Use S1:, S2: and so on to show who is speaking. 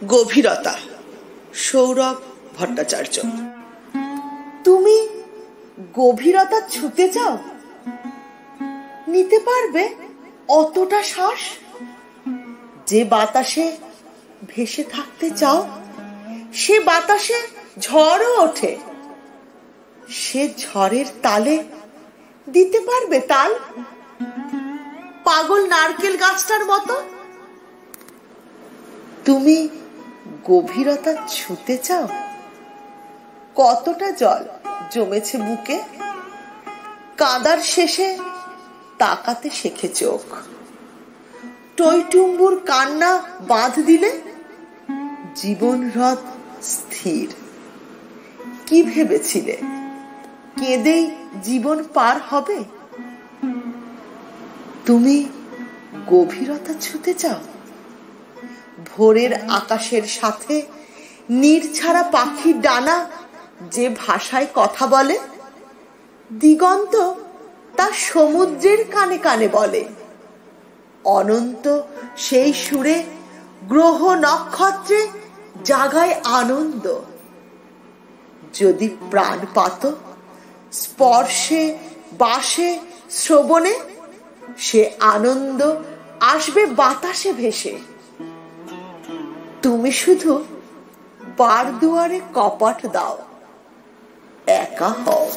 S1: গভীরতা, সৌরভ ভট্টাচার্য।
S2: তুমি গভীরতা ছুতে চাও? নিতে পারবে অতটা শ্বাস? যে বাতাসে ভেসে থাকতে চাও, সে বাতাসে ঝড়ও ওঠে। সে ঝড়ের তালে দিতে পারবে তাল? পাগল নারকেল গাছটার মতো। তুমি গভীরতা ছুতে চাও? কতটা জল জমেছে বুকে, কাদার শেষে তাকাতে শেখে চোখ। টইটুম্বুর কান্না বাঁধ দিলে জীবন হ্রদ স্থির। কি ভেবেছিলে কেঁদেই জীবন পার হবে? তুমি গভীরতা ছুতে চাও? ভোরের আকাশের সাথে নির্ছাড়া পাখির ডানা যে ভাষায় কথা বলে, দিগন্ত তা সমুদ্রের কানে কানে বলে। অনন্ত সেই সুরে গ্রহ নক্ষত্রে জাগায় আনন্দ। যদি প্রাণ পাত স্পর্শে, বাসে, শ্রবণে, সে আনন্দ আসবে বাতাসে ভেসে। তুমি শুধু বার দুয়ারে কপাট দাও, একা হও।